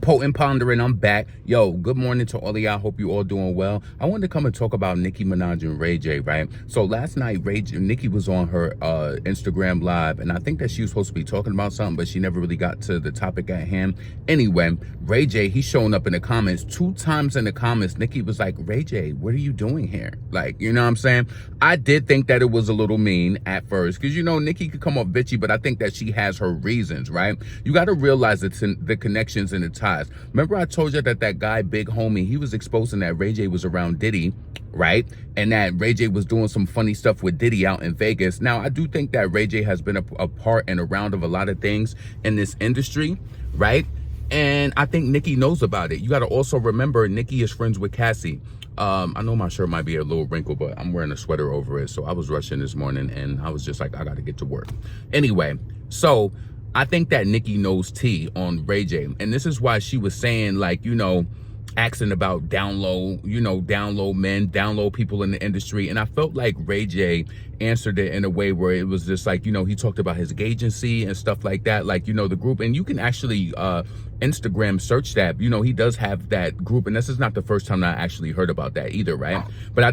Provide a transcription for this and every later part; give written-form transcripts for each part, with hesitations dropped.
Potent Pondering, I'm back. Yo, good morning to all of y'all. Hope you all doing well. I wanted to come and talk about Nicki Minaj and Ray J, right? So last night, Nicki was on her Instagram live, and I think that she was supposed to be talking about something, but she never really got to the topic at hand. Anyway, Ray J, he's showing up in the comments. 2 times in the comments, Nicki was like, Ray J, what are you doing here? Like, you know what I'm saying? I did think that it was a little mean at first, because, you know, Nicki could come off bitchy, but I think that she has her reasons, right? You got to realize it's in the connections and the ties. Remember I told you that guy, Big Homie, he was exposing that Ray J was around Diddy, right? And that Ray J was doing some funny stuff with Diddy out in Vegas. Now, I do think that Ray J has been a part and around of a lot of things in this industry, right? And I think Nicki knows about it. You got to also remember, Nicki is friends with Cassie. I know my shirt might be a little wrinkled, but I'm wearing a sweater over it. So I was rushing this morning and I was just like, I got to get to work. Anyway, so I think that Nicki knows T on Ray J. And this is why she was saying, like, you know, asking about down low, you know, down low men, down low people in the industry. And I felt like Ray J answered it in a way where it was just like, you know, he talked about his agency and stuff like that, like, you know, the group. And you can actually Instagram search that, you know, he does have that group. And this is not the first time that I actually heard about that either, right? But I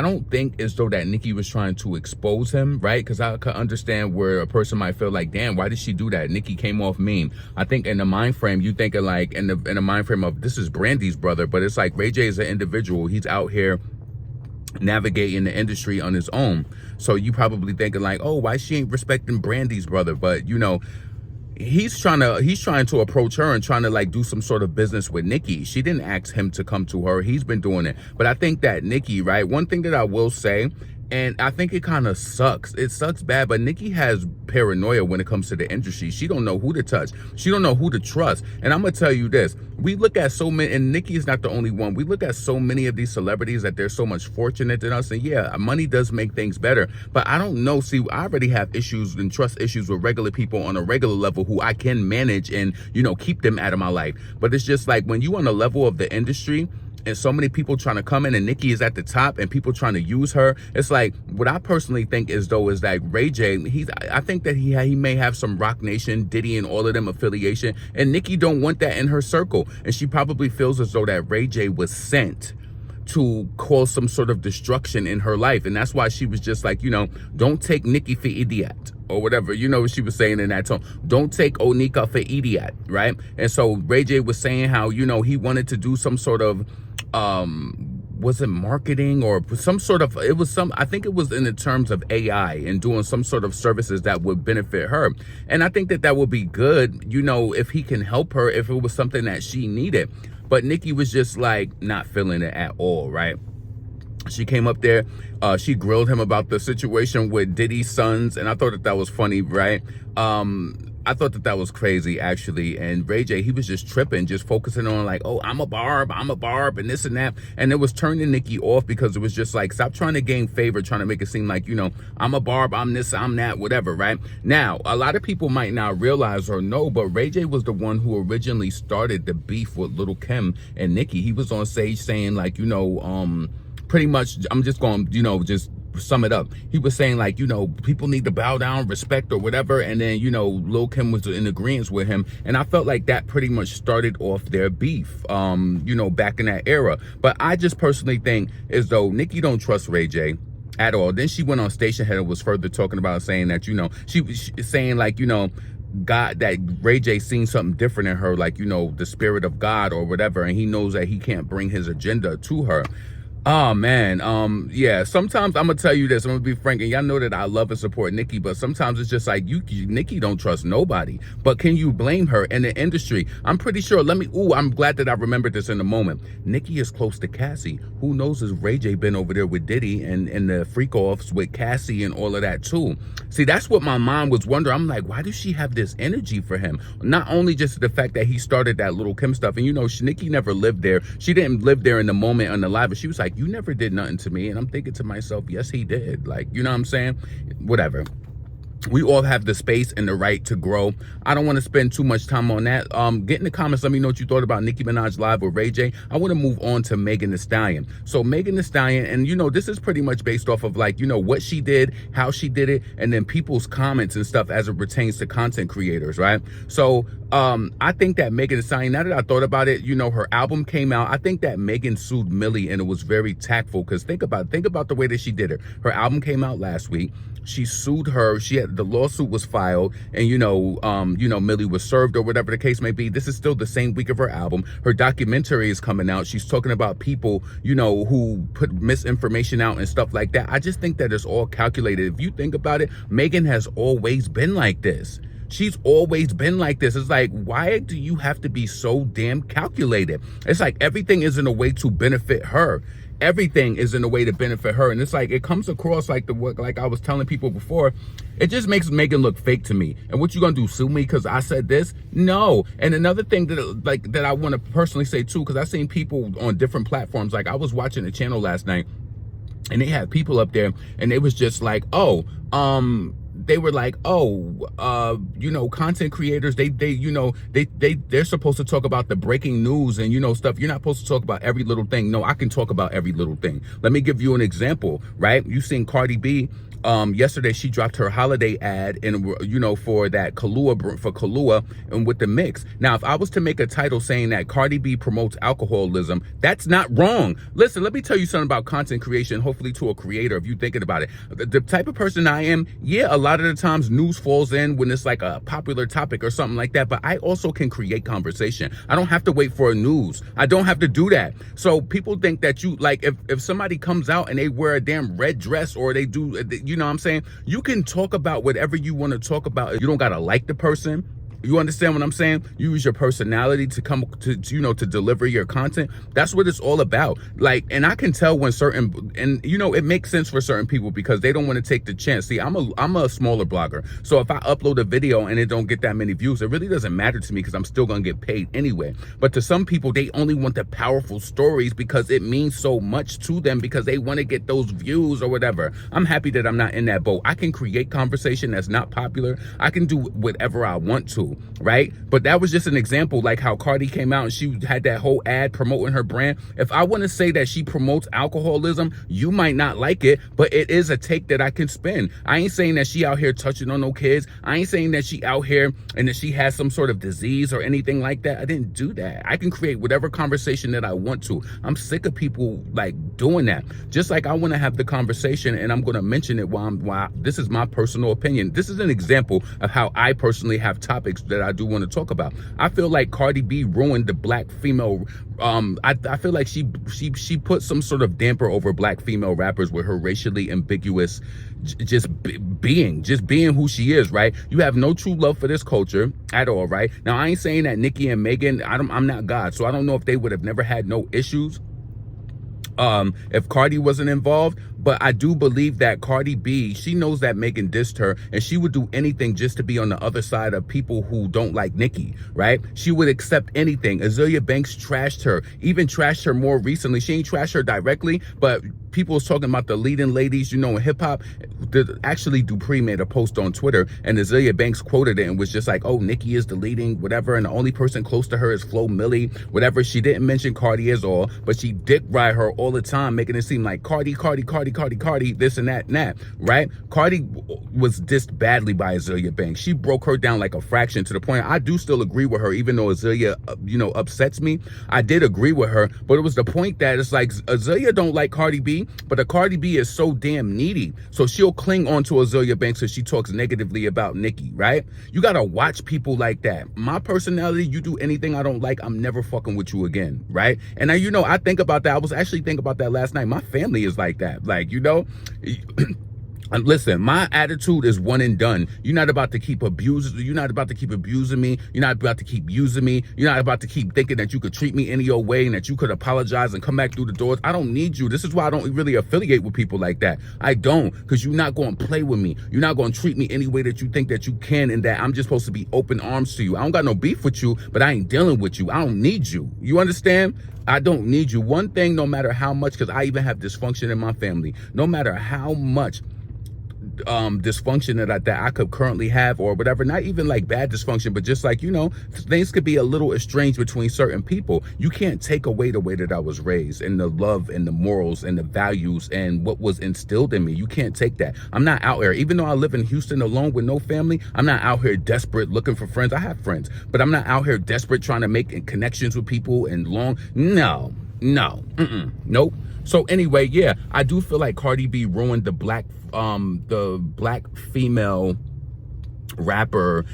don't think as though that Nicki was trying to expose him, right? Because I could understand where a person might feel like, damn, why did she do that? Nicki came off mean. I think in the mind frame, you think of like, in the mind frame of, this is Brandy's brother, but it's like Ray J is an individual. He's out here navigating the industry on his own. So you probably thinking like, oh, why she ain't respecting Brandy's brother? But, you know, he's trying to approach her and trying to like do some sort of business with Nicki. She didn't ask him to come to her. He's been doing it. But I think that Nicki, right, one thing that I will say, and I think it kind of sucks. It sucks bad, but Nicki has paranoia when it comes to the industry. She don't know who to touch. She don't know who to trust. And I'm going to tell you this. We look at so many, and Nicki is not the only one. We look at so many of these celebrities that they're so much fortunate than us. And yeah, money does make things better. But I don't know. See, I already have issues and trust issues with regular people on a regular level who I can manage and, you know, keep them out of my life. But it's just like when you on the level of the industry, and so many people trying to come in, and Nicki is at the top, and people trying to use her. It's like, what I personally think is though is like Ray J. I think that he may have some Rock Nation, Diddy, and all of them affiliation, and Nicki don't want that in her circle, and she probably feels as though that Ray J was sent to cause some sort of destruction in her life, and that's why she was just like, you know, don't take Nicki for idiot or whatever, you know what she was saying in that tone. Don't take Onika for idiot, right? And so Ray J was saying how, you know, he wanted to do some sort of was it marketing or some sort of, I think it was in the terms of AI and doing some sort of services that would benefit her. And I think that would be good, you know, if he can help her, if it was something that she needed. But Nicki was just like not feeling it at all, right? She came up there, she grilled him about the situation with Diddy's sons, and I thought that was funny, right? I thought that was crazy, actually. And Ray J, he was just tripping, just focusing on like, oh, I'm a barb, and this and that. And it was turning Nicki off because it was just like, stop trying to gain favor, trying to make it seem like, you know, I'm a barb, I'm this, I'm that, whatever, right? Now, a lot of people might not realize or know, but Ray J was the one who originally started the beef with Lil' Kim and Nicki. He was on stage saying like, you know, pretty much, I'm just going to, you know, just sum it up. He was saying like, you know, people need to bow down, respect or whatever. And then, you know, Lil' Kim was in agreement with him. And I felt like that pretty much started off their beef, you know, back in that era. But I just personally think as though Nicki don't trust Ray J at all. Then she went on Station Head and was further talking about saying that, you know, she was saying like, you know, God, that Ray J seen something different in her, like, you know, the spirit of God or whatever. And he knows that he can't bring his agenda to her. Oh man, yeah, sometimes I'm gonna tell you this, I'm gonna be frank, and y'all know that I love and support Nicki, but sometimes it's just like, Nicki don't trust nobody. But can you blame her in the industry? I'm pretty sure, I'm glad that I remembered this in the moment. Nicki is close to Cassie. Who knows if Ray J been over there with Diddy and the freak-offs with Cassie and all of that too. See, that's what my mom was wondering. I'm like, why does she have this energy for him? Not only just the fact that he started that Lil' Kim stuff, and you know, Nicki never lived there. She didn't live there in the moment on the live, but she was like, you never did nothing to me. And I'm thinking to myself, yes, he did. Like, you know what I'm saying? Whatever. We all have the space and the right to grow. I don't want to spend too much time on that. Get in the comments. Let me know what you thought about Nicki Minaj live with Ray J. I want to move on to Megan Thee Stallion. So Megan Thee Stallion, and this is pretty much based off of like, what she did, how she did it, and then people's comments and stuff as it pertains to content creators, right? So I think that Megan Thee Stallion, now that I thought about it, her album came out. I think that Megan sued Millie, and it was very tactful, because think about the way that she did it. Her album came out last week. She sued her. The lawsuit was filed, and Millie was served, or whatever the case may be. This is still the same week of her album. Her documentary is coming out. She's talking about people, who put misinformation out and stuff like that. I just think that it's all calculated. If you think about it, Megan has always been like this. She's always been like this. It's like, why do you have to be so damn calculated? It's like everything is in a way to benefit her. Everything is in a way to benefit her. And it's like, it comes across like like I was telling people before, it just makes Megan look fake to me. And what you gonna do, sue me because I said this? No. And another thing that I want to personally say too, because I've seen people on different platforms, like I was watching a channel last night, and they had people up there, and it was just like, they were like, content creators, they're supposed to talk about the breaking news and stuff. You're not supposed to talk about every little thing. No, I can talk about every little thing. Let me give you an example, right? You seen Cardi B. Yesterday she dropped her holiday ad and for that Kahlua and with the mix. Now, if I was to make a title saying that Cardi B promotes alcoholism, that's not wrong. Listen, let me tell you something about content creation, hopefully to a creator, if you're thinking about it. The type of person I am, yeah, a lot of the times news falls in when it's like a popular topic or something like that, but I also can create conversation. I don't have to wait for a news. I don't have to do that. So people think that if somebody comes out and they wear a damn red dress, or they do, you know what I'm saying? You can talk about whatever you want to talk about. You don't got to like the person. You understand what I'm saying? You use your personality to come to deliver your content. That's what it's all about. Like, and I can tell when it makes sense for certain people because they don't want to take the chance. See, I'm a smaller blogger. So if I upload a video and it don't get that many views, it really doesn't matter to me because I'm still going to get paid anyway. But to some people, they only want the powerful stories because it means so much to them because they want to get those views or whatever. I'm happy that I'm not in that boat. I can create conversation that's not popular. I can do whatever I want to. Right? But that was just an example, like how Cardi came out and she had that whole ad promoting her brand. If I want to say that she promotes alcoholism, you might not like it, but it is a take that I can spin. I ain't saying that she out here touching on no kids. I ain't saying that she out here and that she has some sort of disease or anything like that. I didn't do that. I can create whatever conversation that I want to. I'm sick of people like doing that. Just like I want to have the conversation, and I'm going to mention it while this is my personal opinion. This is an example of how I personally have topics that I do want to talk about. I feel like Cardi B ruined the black female. I feel like she put some sort of damper over black female rappers with her racially ambiguous, just being who she is, right? You have no true love for this culture at all, right? Now, I ain't saying that Nicki and Megan, I'm not God, so I don't know if they would have never had no issues if Cardi wasn't involved. But I do believe that Cardi B, she knows that Megan dissed her, and she would do anything just to be on the other side of people who don't like Nicki, right? She would accept anything. Azealia Banks trashed her, even trashed her more recently. She ain't trashed her directly, but people was talking about the leading ladies, in hip hop. Actually, Dupree made a post on Twitter, and Azealia Banks quoted it and was just like, oh, Nicki is the leading, whatever, and the only person close to her is Flo Milli, whatever. She didn't mention Cardi at all, but she dick ride her all the time, making it seem like Cardi, this and that, right? Cardi was dissed badly by Azealia Banks. She broke her down like a fraction, to the point I do still agree with her, even though Azealia, upsets me. I did agree with her, but it was the point that it's like Azealia don't like Cardi B, but the Cardi B is so damn needy, so she'll cling on to Azealia Banks if she talks negatively about Nicki, right? You gotta watch people like that. My personality, you do anything I don't like, I'm never fucking with you again, right? And I think about that. I was actually thinking about that last night. My family is like that, like, And listen, my attitude is one and done. You're not about to keep abusing. You're not about to keep abusing me. You're not about to keep using me. You're not about to keep thinking that you could treat me any old way and that you could apologize and come back through the doors. I don't need you. This is why I don't really affiliate with people like that. I don't, because you're not going to play with me. You're not going to treat me any way that you think that you can, and that I'm just supposed to be open arms to you. I don't got no beef with you, but I ain't dealing with you. I don't need you. You understand? I don't need you. One thing, no matter how much, because I even have dysfunction in my family, no matter how much dysfunction that I could currently have, or whatever. Not even like bad dysfunction, but just like, you know, things could be a little estranged between certain people. You can't take away the way that I was raised, and the love and the morals and the values and what was instilled in me. You can't take that. I'm not out here, even though I live in Houston alone with no family, I'm not out here desperate looking for friends. I have friends, but I'm not out here desperate trying to make connections with people and nope. So anyway, yeah, I do feel like Cardi B ruined the black female rapper.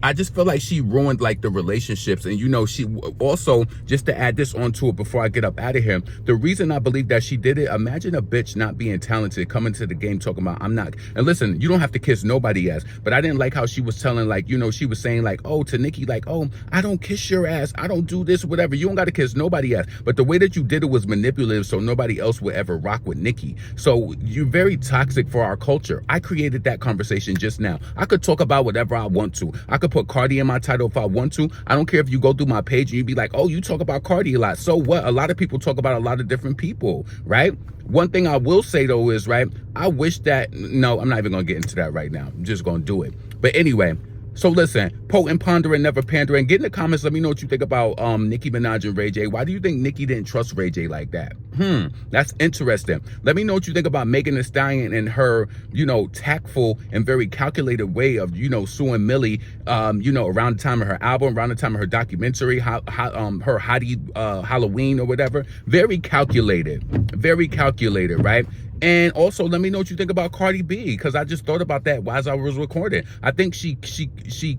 I just feel like she ruined like the relationships. And, you know, she also, just to add this onto it before I get up out of here, the reason I believe that she did it, imagine a bitch not being talented coming to the game talking about, I'm not, and listen, you don't have to kiss nobody ass, but I didn't like how she was telling, like, you know, she was saying like, oh, to Nicki, like, oh, I don't kiss your ass, I don't do this, whatever, you don't got to kiss nobody ass. But the way that you did it was manipulative, so nobody else would ever rock with Nicki. So you're very toxic for our culture. I created that conversation just now. I could talk about whatever I want to. I could put Cardi in my title if I want to. I don't care if you go through my page and you be like, oh, you talk about Cardi a lot. So what? A lot of people talk about a lot of different people, right? One thing I will say though is, right, I wish that, no, I'm not even gonna get into that right now. I'm just gonna do it. But anyway, so listen, potent, pondering, never pandering. Get in the comments, let me know what you think about Nicki Minaj and Ray J. Why do you think Nicki didn't trust Ray J like that? That's interesting. Let me know what you think about Megan Thee Stallion and her, you know, tactful and very calculated way of, you know, suing Millie, you know, around the time of her album, around the time of her documentary, her Hottie Halloween or whatever. Very calculated, right? And also, let me know what you think about Cardi B, because I just thought about that while I was recording. I think she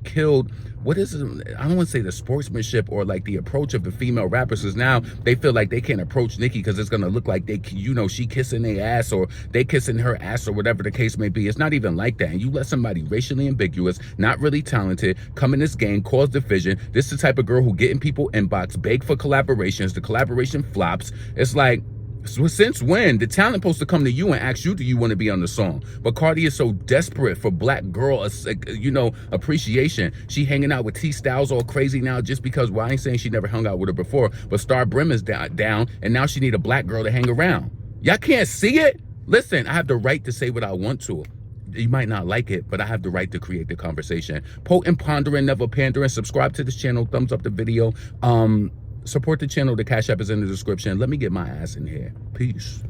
killed, what is it? I don't want to say the sportsmanship or like the approach of the female rappers, because now they feel like they can't approach Nicki because it's going to look like they, you know, she kissing their ass or they kissing her ass or whatever the case may be. It's not even like that. And you let somebody racially ambiguous, not really talented, come in this game, cause division. This is the type of girl who get in people inbox, beg for collaborations. The collaboration flops. It's like, so since when the talent supposed to come to you and ask you, do you want to be on the song? But Cardi is so desperate for black girl, you know, appreciation. She hanging out with Thee Styles all crazy now just because, well, I ain't saying she never hung out with her before, but Star Brim is down, and now she need a black girl to hang around. Y'all can't see it? Listen, I have the right to say what I want to. You might not like it, but I have the right to create the conversation. Potent, pondering, never pandering. Subscribe to this channel. Thumbs up the video. Support the channel. The Cash App is in the description. Let me get my ass in here. Peace.